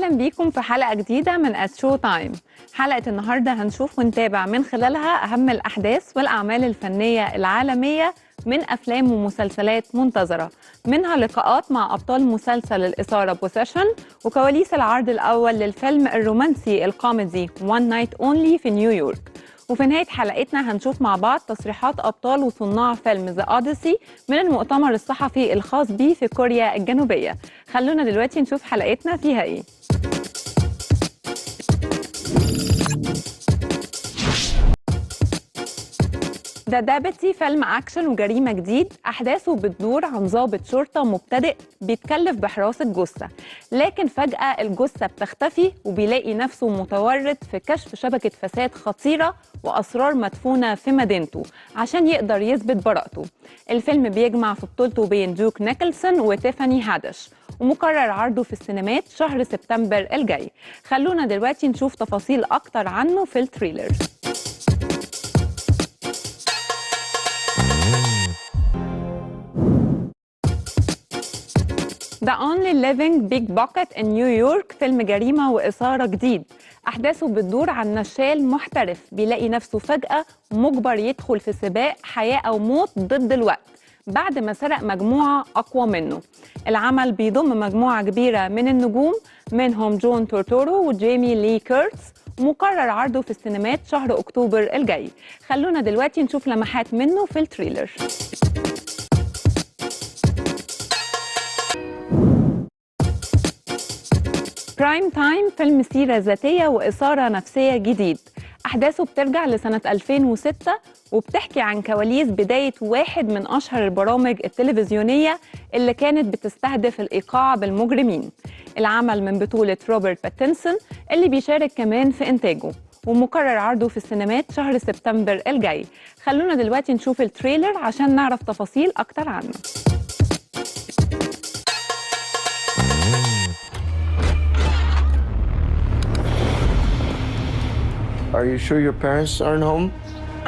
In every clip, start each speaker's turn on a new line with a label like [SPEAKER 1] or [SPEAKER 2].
[SPEAKER 1] أهلا بيكم في حلقة جديدة من شوتايم. حلقة النهاردة هنشوف ونتابع من خلالها أهم الأحداث والأعمال الفنية العالمية من أفلام ومسلسلات منتظرة، منها لقاءات مع أبطال مسلسل الإثارة بوسيشن وكواليس العرض الأول للفيلم الرومانسي الكوميدي One Night Only في نيويورك. وفي نهاية حلقتنا هنشوف مع بعض تصريحات أبطال وصناع فيلم ذا أوديسي من المؤتمر الصحفي الخاص به في كوريا الجنوبية. خلونا دلوقتي نشوف حلقتنا فيها إيه. ذا دابتي فيلم أكشن وجريمة جديد، أحداثه بتدور عن ضابط شرطة مبتدئ بيتكلف بحراسة جثة، لكن فجأة الجثة بتختفي وبيلاقي نفسه متورط في كشف شبكة فساد خطيرة وأسرار مدفونة في مدينته عشان يقدر يثبت براءته. الفيلم بيجمع في بطولته بين جوك نيكلسون وتيفاني هادش، ومقرر عرضه في السينمات شهر سبتمبر الجاي. خلونا دلوقتي نشوف تفاصيل أكتر عنه في التريلر. The Only Living Big Bucket in نيويورك فيلم جريمة وإثارة جديد، أحداثه بتدور عن نشال محترف بيلاقي نفسه فجأة مجبر يدخل في سباق حياة أو موت ضد الوقت بعد ما سرق مجموعة أقوى منه. العمل بيضم مجموعة كبيرة من النجوم، منهم جون تورتورو وجيمي لي كيرتس، مقرر عرضه في السينمات شهر أكتوبر الجاي. خلونا دلوقتي نشوف لمحات منه في التريلر. برايم تايم فيلم سيرة ذاتية وإثارة نفسية جديد، أحداثه بترجع لسنة 2006 وبتحكي عن كواليس بداية واحد من أشهر البرامج التلفزيونية اللي كانت بتستهدف الإيقاع بالمجرمين. العمل من بطولة روبرت باتنسون اللي بيشارك كمان في إنتاجه، ومقرر عرضه في السينمات شهر سبتمبر الجاي. خلونا دلوقتي نشوف التريلر عشان نعرف تفاصيل أكتر عنه.
[SPEAKER 2] Are you sure your parents aren't home?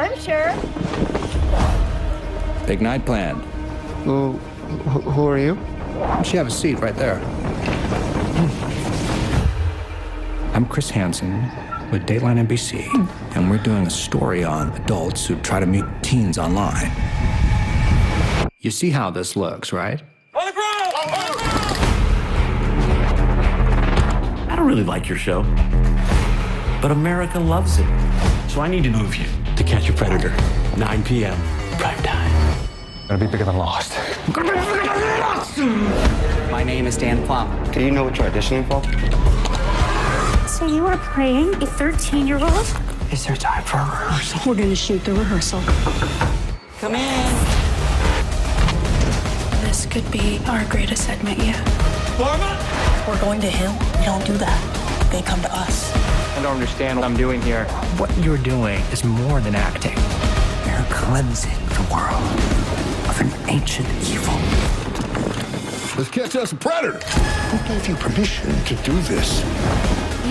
[SPEAKER 3] I'm sure.
[SPEAKER 4] Big night planned.
[SPEAKER 2] Who are you?
[SPEAKER 4] You have a seat right there. I'm Chris Hansen with Dateline NBC, and we're doing a story on adults who try to meet teens online. You see how this looks, right?
[SPEAKER 5] I don't really like your show, but America loves it. So I need to move you to Catch a Predator, 9 p.m. prime time.
[SPEAKER 6] Gonna be bigger than Lost.
[SPEAKER 7] My name is Dan Plum.
[SPEAKER 2] Do you know what you're auditioning for?
[SPEAKER 3] So you are playing a 13-year-old?
[SPEAKER 7] Is there time for a rehearsal?
[SPEAKER 3] We're gonna shoot the rehearsal.
[SPEAKER 7] Come in.
[SPEAKER 3] This could be our greatest segment yet. We're going to him. We don't do that. They come to us.
[SPEAKER 7] I don't understand what I'm doing here. What you're doing is more than acting.
[SPEAKER 4] You're cleansing the world of an ancient evil.
[SPEAKER 6] Let's catch us a predator. Who gave you permission to do this?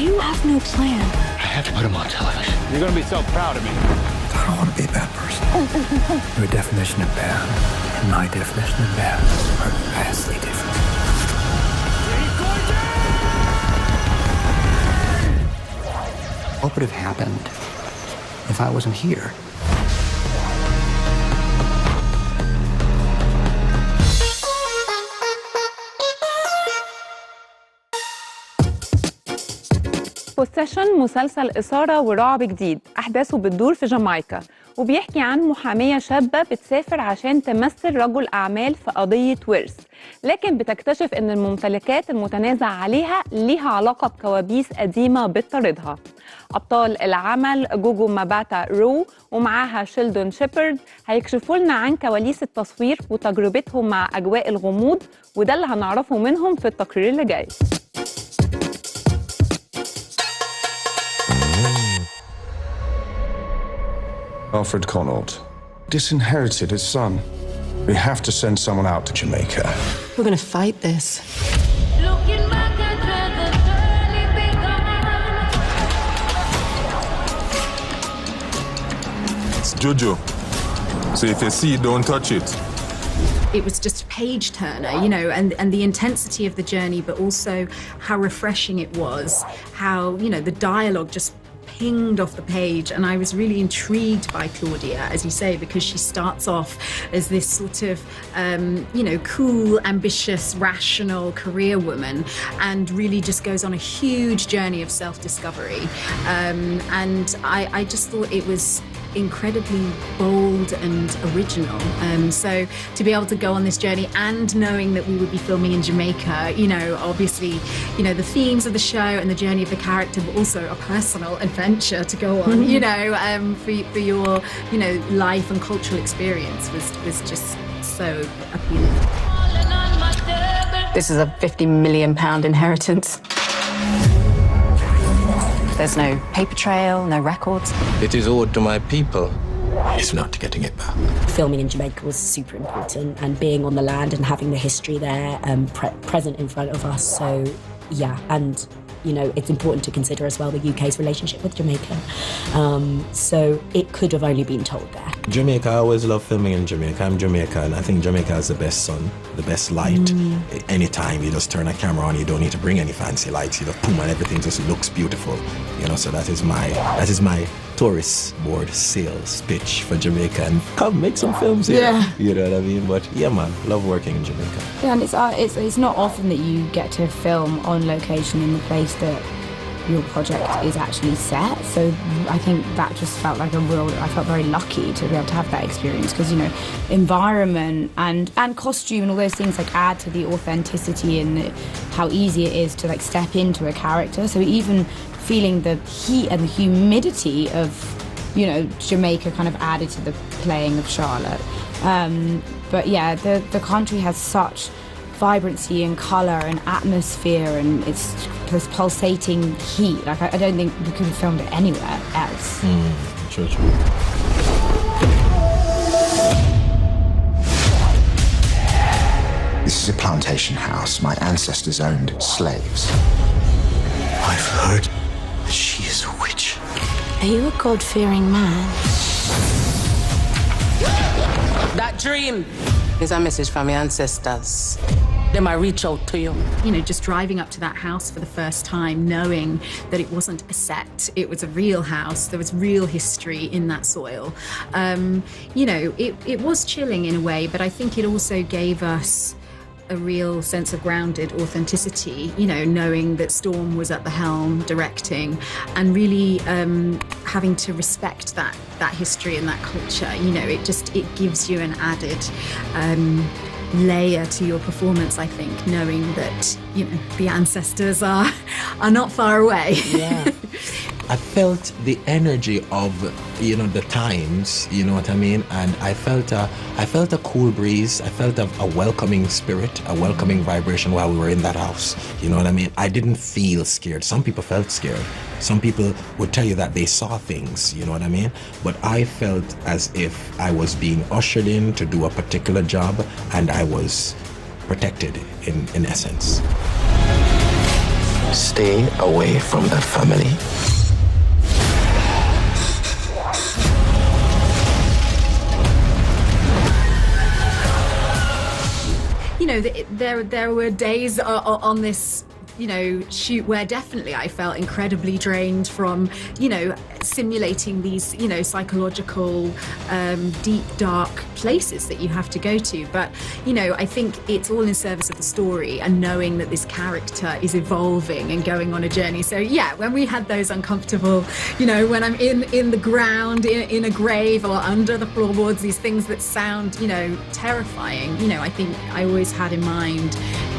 [SPEAKER 3] You have no plan.
[SPEAKER 6] I have to put him on television.
[SPEAKER 7] You're gonna be so proud of me.
[SPEAKER 4] I don't want to be a bad person. Your definition of bad and my definition of bad are vastly different. What would have happened if I wasn't here?
[SPEAKER 1] بوسيشن مسلسل إثارة ورعب جديد، أحداثه بتدور في جامايكا، وبيحكي عن محامية شابة بتسافر عشان تمثل رجل أعمال في قضية ورث، لكن بتكتشف إن الممتلكات المتنازع عليها ليها علاقة بكوابيس قديمة بتطاردها. أبطال العمل جوجو ماباتا رو ومعاها شيلدون شيبرد هيكشفوا لنا عن كواليس التصوير وتجربتهم مع أجواء الغموض، وده اللي هنعرفه منهم في التقرير اللي جاي.
[SPEAKER 6] Alfred Connaught disinherited his son. We have to send someone out to Jamaica.
[SPEAKER 8] We're gonna fight this.
[SPEAKER 9] It's Jojo. So if you see it, don't touch it.
[SPEAKER 8] it was just a page turner, you know, and the intensity of the journey, but also how refreshing it was, how, you know, the dialogue just pinged off the page. And I was really intrigued by Claudia, as you say, because she starts off as this sort of, you know, cool, ambitious, rational career woman, and really just goes on a huge journey of self-discovery. And I just thought it was incredibly bold and original. So to be able to go on this journey and knowing that we would be filming in Jamaica, you know, obviously, you know, the themes of the show and the journey of the character, but also a personal adventure to go on, you know, for your, you know, life and cultural experience was just so appealing.
[SPEAKER 3] This is a £50 million inheritance. There's no paper trail, no records.
[SPEAKER 9] It is owed to my people. It's not getting it back.
[SPEAKER 10] Filming in Jamaica was super important, and being on the land and having the history there present in front of us. So, yeah, and, you know, it's important to consider as well the UK's relationship with Jamaica. So it could have only been told there.
[SPEAKER 9] Jamaica, I always love filming in Jamaica. I'm Jamaican. I think Jamaica has the best sun, the best light. Anytime you just turn a camera on, you don't need to bring any fancy lights. You just boom, and everything just looks beautiful. You know, so that is my tourist board sales pitch for Jamaica. And come make some films here.
[SPEAKER 10] Yeah.
[SPEAKER 9] You know what I mean? But yeah, man, love working in Jamaica.
[SPEAKER 11] Yeah, and it's not often that you get to film on location in the place that your project is actually set. So I think that just felt like I felt very lucky to be able to have that experience, because, you know, environment and costume and all those things like add to the authenticity and how easy it is to like step into a character. So even feeling the heat and the humidity of, you know, Jamaica kind of added to the playing of Charlotte. But yeah, the country has such vibrancy and colour and atmosphere, and it's this pulsating heat. Like I don't think we could have filmed it anywhere else.
[SPEAKER 9] True.
[SPEAKER 12] This is a plantation house. My ancestors owned slaves.
[SPEAKER 5] I've heard that she is a witch.
[SPEAKER 3] Are you a God-fearing man?
[SPEAKER 13] That dream is a message from your ancestors. They might reach out to you.
[SPEAKER 8] You know, just driving up to that house for the first time, knowing that it wasn't a set, it was a real house, there was real history in that soil. You know, it was chilling in a way, but I think it also gave us a real sense of grounded authenticity, you know, knowing that Storm was at the helm directing, and really having to respect that history and that culture. You know, it gives you an added layer to your performance, I think, knowing that, you know, the ancestors are not far away.
[SPEAKER 9] Yeah. I felt the energy of, you know, the times, you know what I mean? And I felt a cool breeze. I felt a welcoming spirit, a welcoming vibration while we were in that house. You know what I mean? I didn't feel scared. Some people felt scared. Some people would tell you that they saw things, you know what I mean? But I felt as if I was being ushered in to do a particular job, and I was protected in essence.
[SPEAKER 5] Stay away from that family.
[SPEAKER 8] You know, there were days on this, you know, shoot where definitely I felt incredibly drained from, you know, simulating these, you know, psychological, deep, dark places that you have to go to. But, you know, I think it's all in service of the story and knowing that this character is evolving and going on a journey. So, yeah, when we had those uncomfortable, you know, when I'm in the ground, in a grave or under the floorboards, these things that sound, you know, terrifying, you know, I think I always had in mind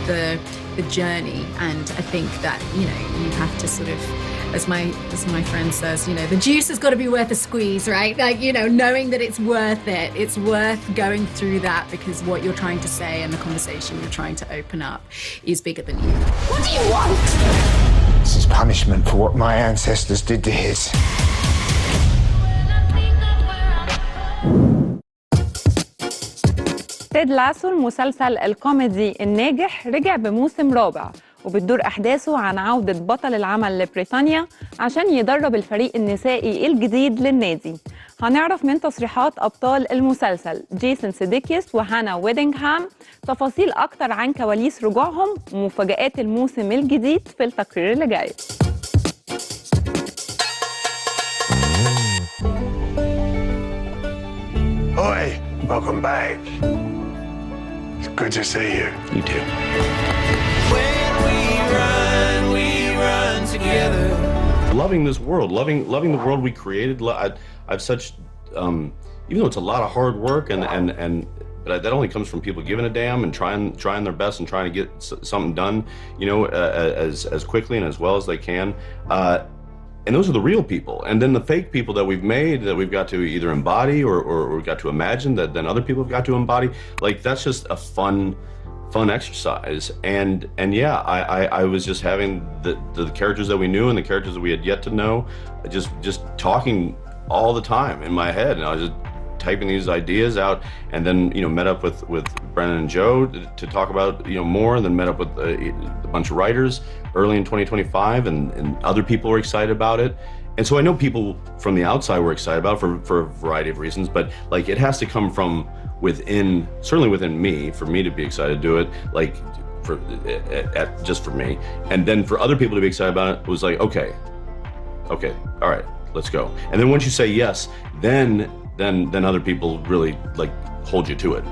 [SPEAKER 8] the journey. And I think that, you know, you have to sort of, as my friend says, you know, the juice has got to be worth a squeeze, right? Like, you know, knowing that it's worth it. It's worth going through that, because what you're trying to say and the conversation you're trying to open up is bigger than you.
[SPEAKER 3] What do you want?
[SPEAKER 12] This is punishment for what my ancestors did to his.
[SPEAKER 1] تيد لاسو المسلسل الكوميدي الناجح رجع بموسم رابع، وبتدور أحداثه عن عودة بطل العمل لبريطانيا عشان يدرب الفريق النسائي الجديد للنادي. هنعرف من تصريحات أبطال المسلسل جيسون سيديكيس وهانا ويدنغهام تفاصيل أكتر عن كواليس رجوعهم ومفاجآت الموسم الجديد في التقرير اللي جاي.
[SPEAKER 12] Oi, welcome back. It's good to see you.
[SPEAKER 5] You too.
[SPEAKER 14] When we run together.
[SPEAKER 5] Loving this world, loving the world we created. I've such, even though it's a lot of hard work but that only comes from people giving a damn and trying their best and trying to get something done, you know, as quickly and as well as they can. And those are the real people. And then the fake people that we've made that we've got to either embody or we've got to imagine that then other people have got to embody. Like, that's just a fun exercise. And yeah, I was just having the characters that we knew and the characters that we had yet to know, just talking all the time in my head. And I was just typing these ideas out, and then, you know, met up with Brennan and Joe to talk about, you know, more, and then met up with a bunch of writers early in 2025, and other people were excited about it. And so I know people from the outside were excited about it for a variety of reasons, but like, it has to come from within, certainly within me, for me to be excited to do it, like just for me. And then for other people to be excited about it, it was like, okay, all right, let's go. And then once you say yes, then other people really like hold you to it.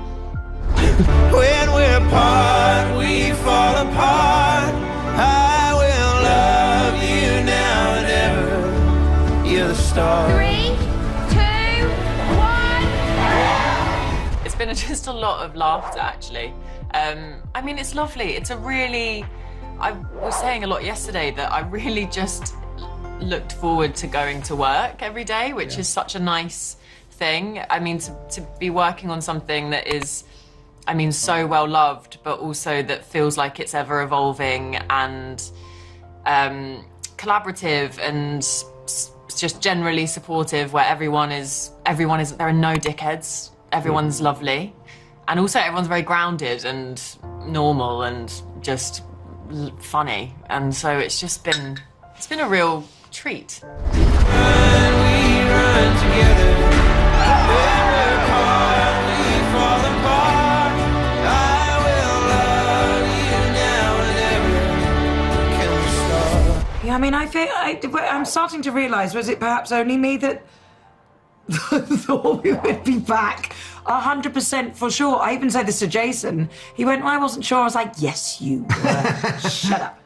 [SPEAKER 14] When we're apart, we fall apart. I will love you now and ever. You're the star.
[SPEAKER 15] 3, 2, 1. It's been just a lot of laughter, actually. I mean, it's lovely. It's a really, I was saying a lot yesterday that I really just looked forward to going to work every day, which is such a nice thing. I mean, to be working on something that is, I mean, so well loved, but also that feels like it's ever evolving and collaborative and just generally supportive, where everyone is, there are no dickheads, everyone's lovely, and also everyone's very grounded and normal and just funny, and so it's been a real treat.
[SPEAKER 14] When we run together. When we're apart, we fall apart. I will love you now and ever. Can we start?
[SPEAKER 16] Yeah, I mean, I'm starting to realise, was it perhaps only me that thought we would be back 100% for sure? I even said this to Jason. He went, well, I wasn't sure. I was like, yes, you were. Shut up.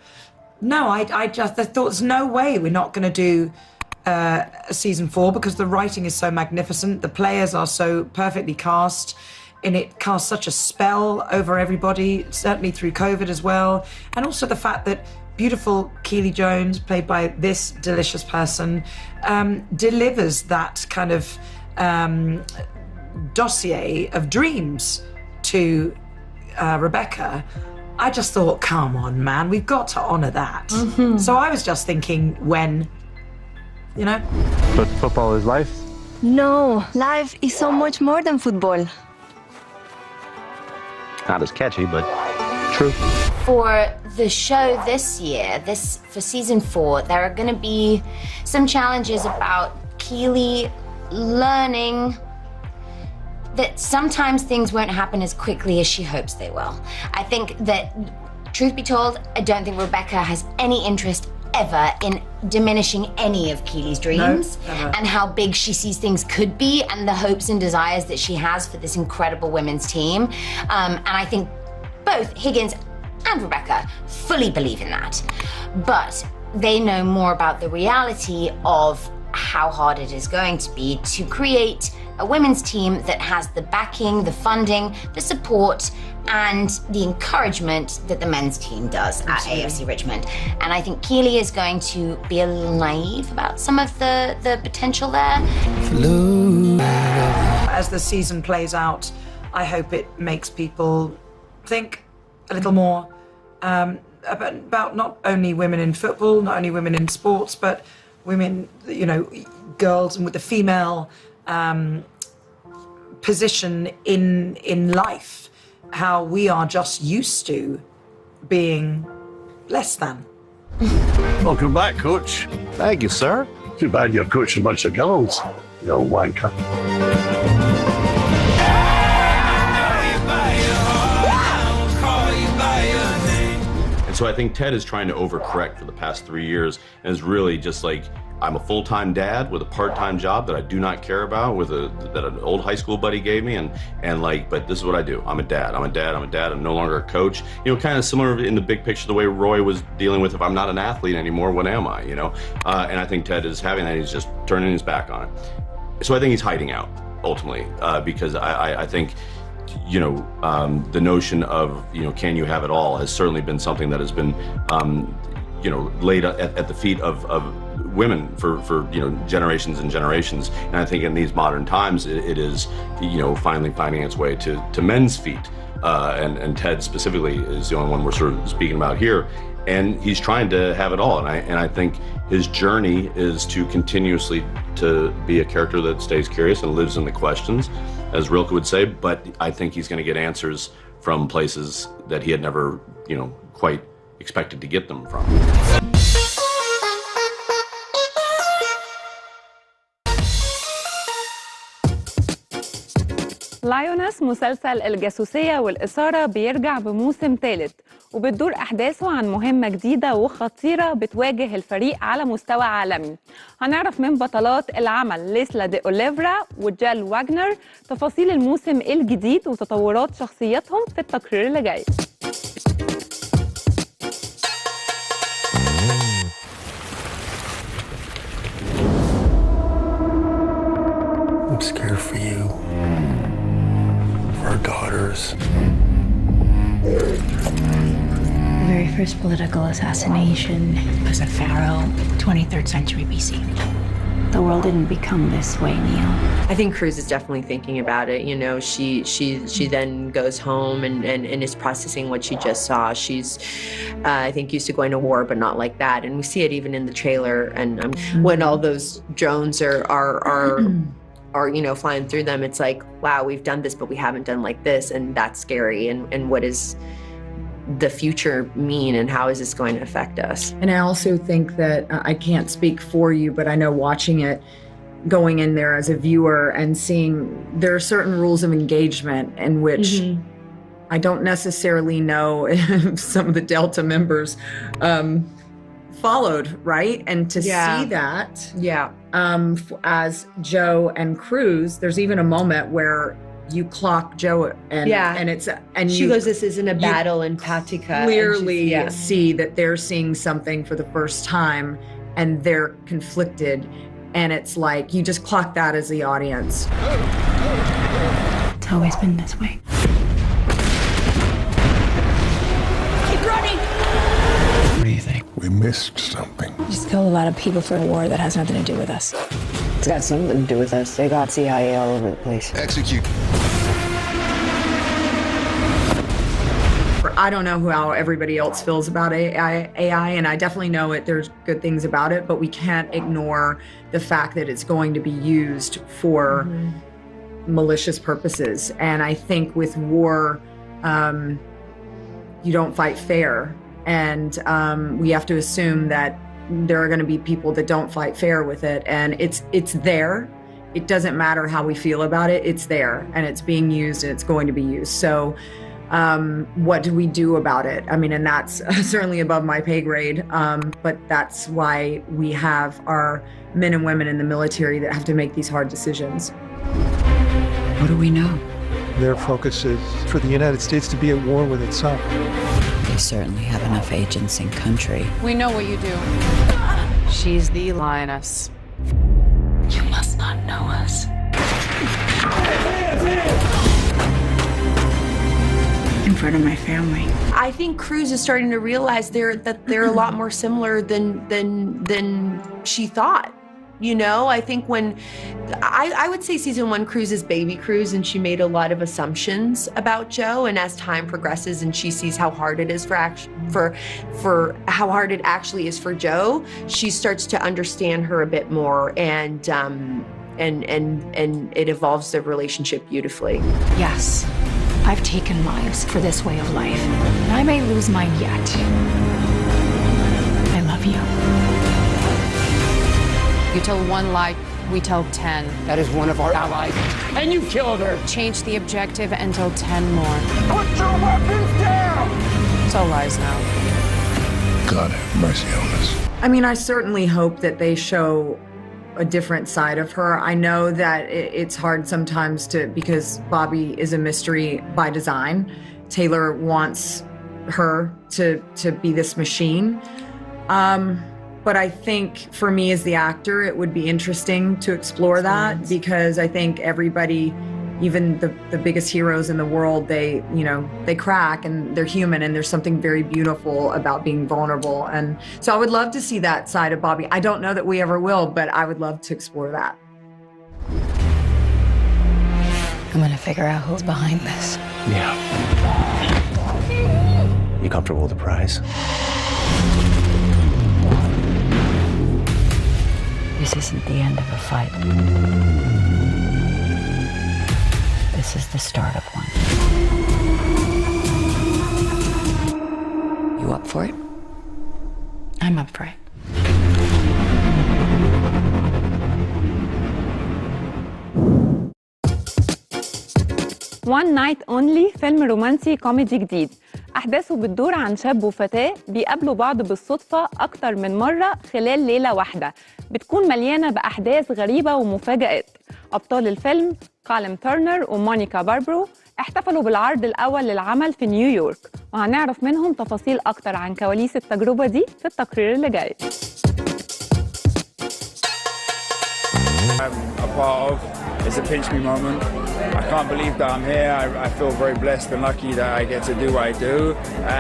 [SPEAKER 16] No, I thought there's no way we're not going to do season 4, because the writing is so magnificent, the players are so perfectly cast, and it casts such a spell over everybody, certainly through COVID as well. And also the fact that beautiful Keely Jones, played by this delicious person, delivers that kind of dossier of dreams to Rebecca. I just thought, come on, man, we've got to honour that. Mm-hmm. So I was just thinking, when, you know?
[SPEAKER 17] But football is life?
[SPEAKER 18] No, life is so much more than football.
[SPEAKER 17] Not as catchy, but true.
[SPEAKER 19] For the show this year, for season 4, there are going to be some challenges about Keely learning that sometimes things won't happen as quickly as she hopes they will. I think that, truth be told, I don't think Rebecca has any interest ever in diminishing any of Keely's dreams, and how big she sees things could be, and the hopes and desires that she has for this incredible women's team. And I think both Higgins and Rebecca fully believe in that. But they know more about the reality of how hard it is going to be to create a women's team that has the backing, the funding, the support, and the encouragement that the men's team does at AFC Richmond. And I think Keely is going to be a little naive about some of the potential there.
[SPEAKER 16] As the season plays out, I hope it makes people think a little more about not only women in football, not only women in sports, but women, you know, girls, and with the female position in life, how we are just used to being less than.
[SPEAKER 12] Welcome back, Coach.
[SPEAKER 17] Thank you, sir.
[SPEAKER 12] Too bad you're coaching a bunch of girls. No wanker.
[SPEAKER 5] And so I think Ted is trying to overcorrect for the past 3 years and is really just like, I'm a full-time dad with a part-time job that I do not care about, that an old high school buddy gave me, and like, but this is what I do. I'm a dad. I'm no longer a coach. You know, kind of similar in the big picture, the way Roy was dealing with, if I'm not an athlete anymore, what am I, you know? And I think Ted is having that, he's just turning his back on it. So I think he's hiding out, ultimately, because I think, you know, the notion of, you know, can you have it all has certainly been something that has been, you know, laid at the feet of women for you know, generations and generations. And I think in these modern times, it is, you know, finally finding its way to men's feet. And Ted specifically is the only one we're sort of speaking about here. And he's trying to have it all. And I think his journey is to continuously to be a character that stays curious and lives in the questions, as Rilke would say. But I think he's going to get answers from places that he had never, you know, quite expected to get them from.
[SPEAKER 1] لايونس مسلسل الجاسوسية والإثارة بيرجع بموسم ثالث وبتدور أحداثه عن مهمة جديدة وخطيرة بتواجه الفريق على مستوى عالمي. هنعرف من بطلات العمل ليسلا دي أوليفرا وجال واجنر تفاصيل الموسم الجديد وتطورات شخصياتهم في التقرير اللي جاي.
[SPEAKER 12] I'm scared for you, for our daughters.
[SPEAKER 3] The very first political assassination was a pharaoh, 23rd century BC. The world didn't become this way, Neil.
[SPEAKER 20] I think Cruz is definitely thinking about it. You know, she then goes home and is processing what she just saw. She's, I think, used to going to war, but not like that. And we see it even in the trailer. And when all those drones are, you know, flying through them, it's like, wow, we've done this, but we haven't done like this. And that's scary. And what is the future mean, and how is this going to affect us?
[SPEAKER 16] And I also think that I can't speak for you, but I know watching it, going in there as a viewer and seeing there are certain rules of engagement in which I don't necessarily know if some of the Delta members followed, right? And to see that, as Joe and Cruz, there's even a moment where you clock Joe and it's and
[SPEAKER 20] she goes, this isn't a battle in Patica.
[SPEAKER 16] Clearly see that they're seeing something for the first time and they're conflicted, and it's like you just clock that as the audience.
[SPEAKER 3] It's always been this way.
[SPEAKER 12] Keep running! What do you think? We missed something.
[SPEAKER 3] We just killed a lot of people for a war that has nothing to do with us.
[SPEAKER 21] It's got something to do with us. They got CIA all over the place.
[SPEAKER 12] Execute.
[SPEAKER 16] I don't know how everybody else feels about AI, and I definitely know there's good things about it, but we can't ignore the fact that it's going to be used for malicious purposes. And I think with war, you don't fight fair. And we have to assume that there are going to be people that don't fight fair with it. And it's there. It doesn't matter how we feel about it. It's there, and it's being used, and it's going to be used. So what do we do about it? I mean, and that's certainly above my pay grade, but that's why we have our men and women in the military that have to make these hard decisions.
[SPEAKER 3] What do we know?
[SPEAKER 22] Their focus is for the United States to be at war with itself.
[SPEAKER 3] They certainly have enough agents in country.
[SPEAKER 15] We know what you do. She's the lioness.
[SPEAKER 3] You must not know us. In front of my family.
[SPEAKER 20] I think Cruz is starting to realize that they're a lot more similar than she thought. You know, I think when I would say season 1, Cruz is baby Cruz, and she made a lot of assumptions about Joe. And as time progresses and she sees how hard it is for how hard it actually is for Joe, she starts to understand her a bit more, and it evolves the relationship beautifully.
[SPEAKER 3] Yes, I've taken lives for this way of life, and I may lose mine yet. I love you.
[SPEAKER 15] You tell one lie
[SPEAKER 2] We tell 10.
[SPEAKER 12] That is one of our allies, and you killed her.
[SPEAKER 2] Change the objective and tell 10 more.
[SPEAKER 12] Put your weapons down!
[SPEAKER 2] It's all lies now.
[SPEAKER 12] God have mercy on us.
[SPEAKER 16] I mean, I certainly hope that they show a different side of her. I know that it's hard sometimes because Bobby is a mystery by design. Taylor wants her to be this machine. But I think for me as the actor, it would be interesting to explore that, because I think everybody, even the biggest heroes in the world, they crack and they're human, and there's something very beautiful about being vulnerable. And so I would love to see that side of Bobby. I don't know that we ever will, but I would love to explore that.
[SPEAKER 3] I'm gonna figure out who's behind this.
[SPEAKER 17] Yeah. You comfortable with the prize?
[SPEAKER 3] This isn't the end of a fight. This is the start of one. You up for it? I'm up for it.
[SPEAKER 1] One Night Only فيلم رومانسي كوميدي جديد. أحداثه بتدور عن شاب وفتاة بيقابلوا بعض بالصدفة أكتر من مرة خلال ليلة واحدة، بتكون مليانة بأحداث غريبة ومفاجآت. أبطال الفيلم كالم تورنر ومونيكا باربرو احتفلوا بالعرض الأول للعمل في نيويورك، وهنعرف منهم تفاصيل أكتر عن كواليس التجربة دي في التقرير اللي جاي.
[SPEAKER 7] I'm a part of. It's a pinch me moment. I can't believe that I'm here. I feel very blessed and lucky that I get to do what I do,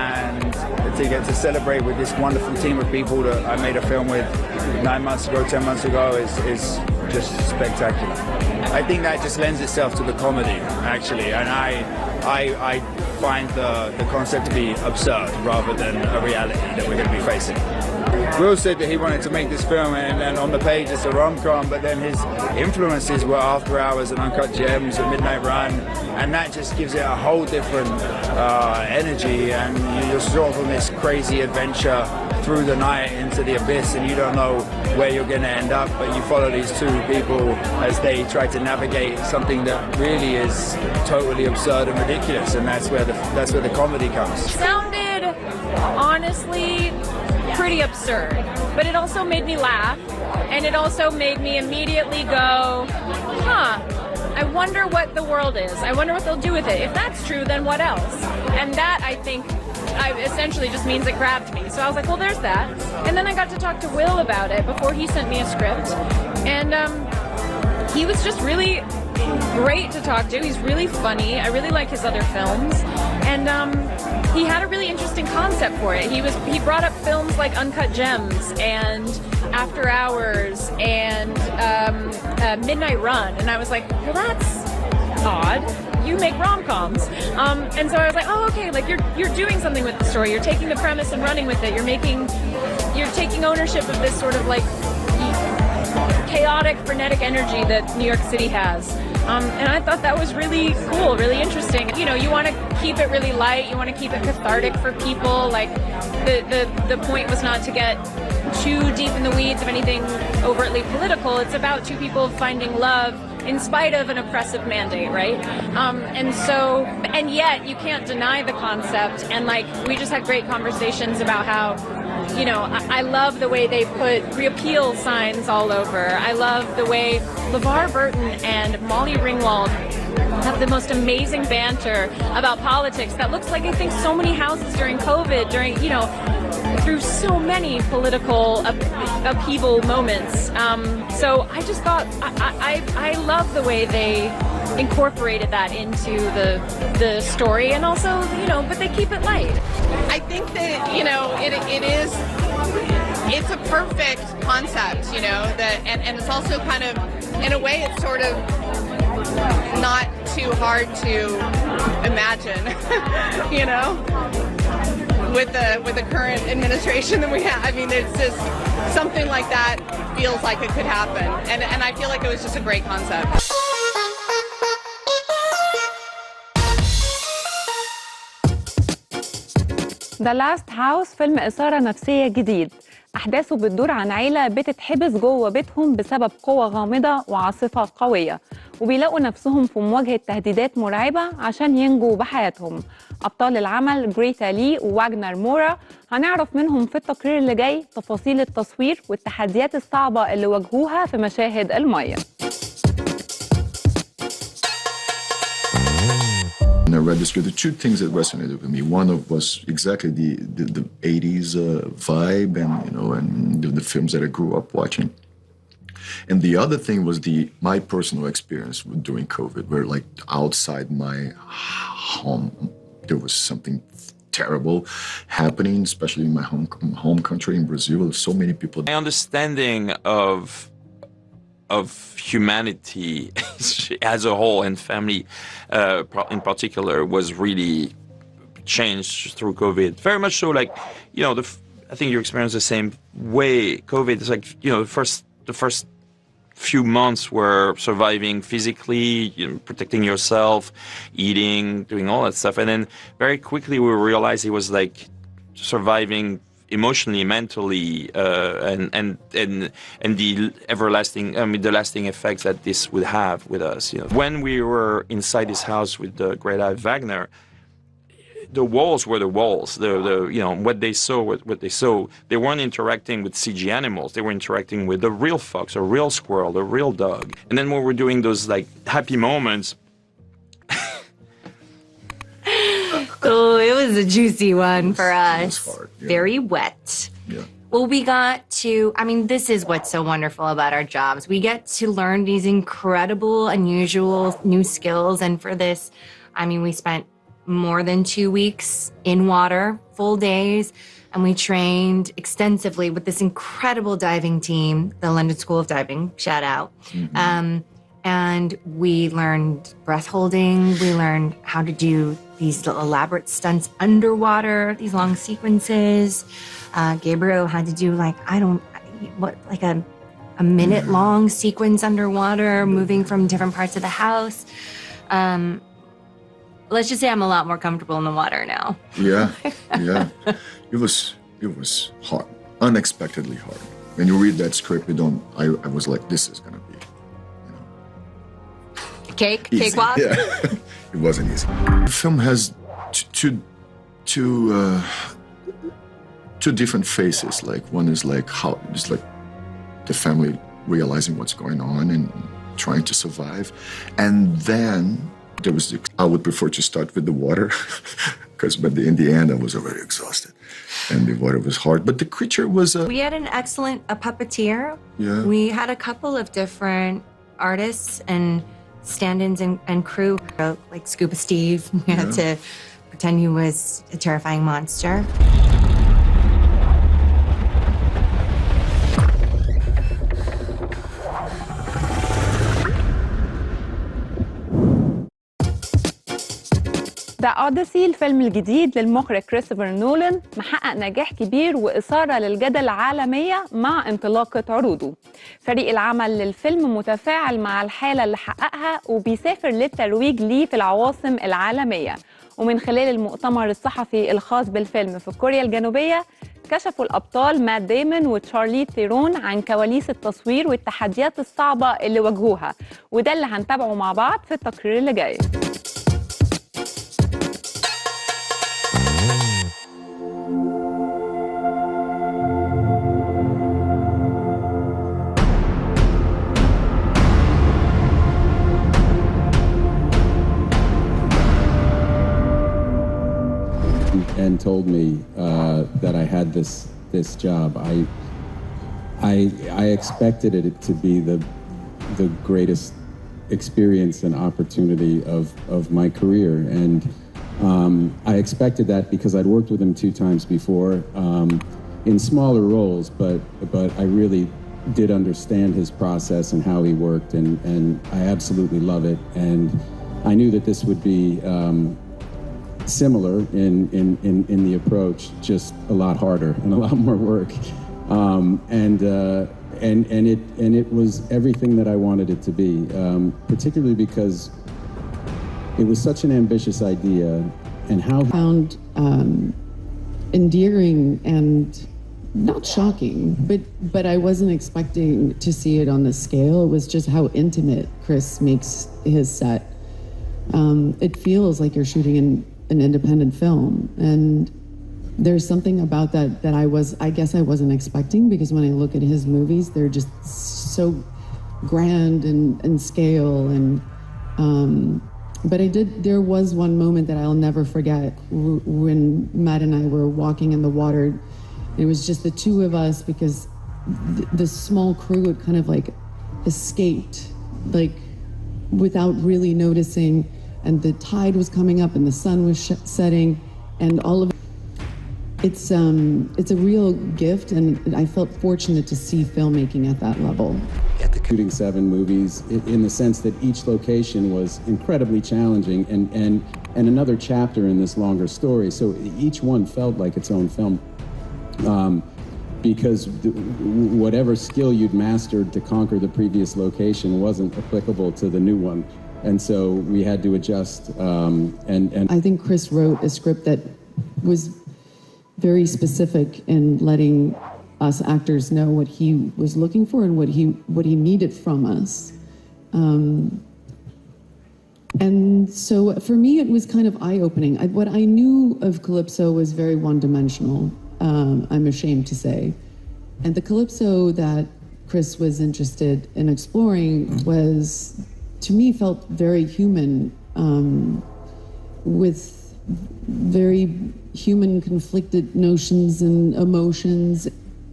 [SPEAKER 7] and to get to celebrate with this wonderful team of people that I made a film with 9 months ago, 10 months ago is just spectacular. I think that just lends itself to the comedy, actually, and I find the concept to be absurd rather than a reality that we're going to be facing. Will said that he wanted to make this film, and on the page it's a rom-com, but then his influences were After Hours and Uncut Gems and Midnight Run, and that just gives it a whole different energy, and you're sort of on this crazy adventure through the night into the abyss, and you don't know where you're going to end up, but you follow these two people as they try to navigate something that really is totally absurd and ridiculous, and that's where the comedy comes.
[SPEAKER 23] Sounded honestly pretty absurd, but it also made me laugh, and it also made me immediately go, I wonder what the world is. I wonder what they'll do with it. If that's true, then what else? And that, I think, essentially just means it grabbed me. So I was like, well, there's that. And then I got to talk to Will about it before he sent me a script. And he was just really great to talk to. He's really funny. I really like his other films. And he had a really interesting concept for it. He brought up films like Uncut Gems and After Hours and Midnight Run. And I was like, well, that's odd. You make rom-coms. And so I was like, oh, okay, like you're doing something with the story. You're taking the premise and running with it. You're taking ownership of this sort of like chaotic, frenetic energy that New York City has. And I thought that was really cool, really interesting. You know, you want to keep it really light. You want to keep it cathartic for people. Like the point was not to get too deep in the weeds of anything overtly political. It's about two people finding love in spite of an oppressive mandate, right? And yet you can't deny the concept. And like, we just had great conversations about how, you know, I love the way they put repeal signs all over. I love the way LeVar Burton and Molly Ringwald have the most amazing banter about politics that looks like, I think, so many houses during COVID, through so many political upheaval moments. So I just thought, I love the way they incorporated that into the story, and also, but they keep it light.
[SPEAKER 24] I think that, it's a perfect concept, and it's also kind of, in a way, it's sort of not too hard to imagine, with the current administration that we have. I mean, it's just something like that feels like it could happen, and I feel like it was just a great concept.
[SPEAKER 1] The Last House فيلم إثارة نفسية جديد، أحداثه بتدور عن عيلة بتتحبس جوه بيتهم بسبب قوة غامضة وعاصفة قوية، وبيلاقوا نفسهم في مواجهة تهديدات مرعبة عشان ينجوا بحياتهم. أبطال العمل جريتا لي وواجنر مورا، هنعرف منهم في التقرير اللي جاي تفاصيل التصوير والتحديات الصعبة اللي واجهوها في مشاهد المية.
[SPEAKER 4] When I read the script, the two things that resonated with me. One of was exactly the 80s vibe and the films that I grew up watching. And the other thing was my personal experience during COVID, where like outside my home, there was something terrible happening, especially in my home country in Brazil. So many people.
[SPEAKER 6] My understanding of humanity as a whole and family in particular was really changed through COVID. Very much so, like, I think you experienced the same way. COVID is like, the first few months were surviving physically, protecting yourself, eating, doing all that stuff. And then very quickly we realized it was like surviving emotionally, mentally, and the the lasting effects that this would have with us. When we were inside this house with the great Wagner, the walls were the walls. What they saw. They weren't interacting with CG animals. They were interacting with the real fox, a real squirrel, a real dog. And then when we're doing those like happy moments.
[SPEAKER 19] Oh, it was a juicy one for us.
[SPEAKER 4] It was hard, yeah.
[SPEAKER 19] Very wet.
[SPEAKER 4] Yeah.
[SPEAKER 19] Well, we got to, this is what's so wonderful about our jobs. We get to learn these incredible, unusual new skills. And for this, we spent more than 2 weeks in water, full days. And we trained extensively with this incredible diving team, the London School of Diving, shout out. Mm-hmm. And we learned breath holding. We learned how to do these elaborate stunts underwater, these long sequences. Gabriel had to do a minute-long sequence underwater, moving from different parts of the house. Let's just say I'm a lot more comfortable in the water now.
[SPEAKER 4] Yeah. It was hard, unexpectedly hard. When you read that script, I was like, this is gonna be.
[SPEAKER 19] Cakewalk?
[SPEAKER 4] Yeah, it wasn't easy. The film has two different phases. Like one is like how it's like the family realizing what's going on and trying to survive, and then there was I would prefer to start with the water because in the end I was already exhausted, and the water was hard. But the creature was.
[SPEAKER 19] We had an excellent puppeteer.
[SPEAKER 4] Yeah.
[SPEAKER 19] We had a couple of different artists and stand-ins and crew, like Scuba Steve. We had to pretend he was a terrifying monster.
[SPEAKER 1] ذا أوديسي الفيلم الجديد للمخرج كريستوفر نولان محقق نجاح كبير وإثارة للجدل عالمية مع انطلاقة عروضه. فريق العمل للفيلم متفاعل مع الحالة اللي حققها وبيسافر للترويج ليه في العواصم العالمية. ومن خلال المؤتمر الصحفي الخاص بالفيلم في كوريا الجنوبية كشفوا الأبطال مات ديمون وتشارلي ثيرون عن كواليس التصوير والتحديات الصعبة اللي واجهوها، وده اللي هنتابعه مع بعض في التقرير اللي جاي.
[SPEAKER 10] And told me that I had this job. I expected it to be the greatest experience and opportunity of my career, and I expected that because I'd worked with him 2 times before in smaller roles, but I really did understand his process and how he worked, and I absolutely love it. And I knew that this would be similar in the approach, just a lot harder and a lot more work, and it was everything that I wanted it to be, particularly because it was such an ambitious idea, and how
[SPEAKER 21] found
[SPEAKER 8] endearing and not shocking, but I wasn't expecting to see it on this scale. It was just how intimate Chris makes his set. It feels like you're shooting an independent film, and there's something about that I guess I wasn't expecting, because when I look at his movies, they're just so grand and scale, and but there was one moment that I'll never forget when Matt and I were walking in the water. It was just the two of us, because the small crew had kind of like escaped, like without really noticing, and the tide was coming up and the sun was setting, and all of it's a real gift, and I felt fortunate to see filmmaking at that level.
[SPEAKER 10] Shooting 7 movies in the sense that each location was incredibly challenging and another chapter in this longer story. So each one felt like its own film. Because whatever skill you'd mastered to conquer the previous location wasn't applicable to the new one. And so we had to adjust. And
[SPEAKER 8] I think Chris wrote a script that was very specific in letting us actors know what he was looking for and what he needed from us. And so for me, it was kind of eye-opening. What I knew of Calypso was very one-dimensional, I'm ashamed to say. And the Calypso that Chris was interested in exploring was, to me, felt very human, with very human conflicted notions and emotions,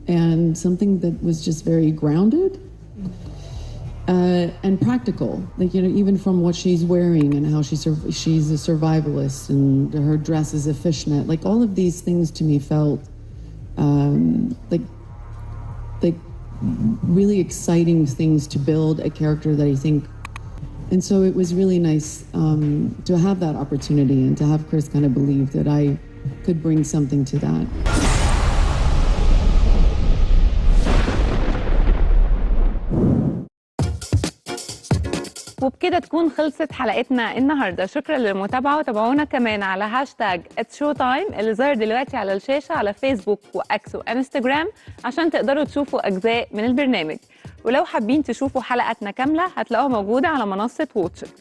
[SPEAKER 8] and something that was just very grounded and practical. Like, you know, even from what she's wearing and how she's a survivalist, and her dress is a fishnet. Like, all of these things to me felt like really exciting things to build a character that I think. And so it was really nice to have that opportunity, and to have Chris kind of believe that I could bring something to that.
[SPEAKER 1] وبكده تكون خلصت حلقتنا النهارده. شكرا للمتابعه، وتابعونا كمان على هاشتاج @showtime اللي ظاهر دلوقتي على الشاشه على فيسبوك واكس وانستجرام، عشان تقدروا تشوفوا اجزاء من البرنامج. ولو حابين تشوفوا حلقتنا كامله هتلاقوها موجوده على منصه واتشت.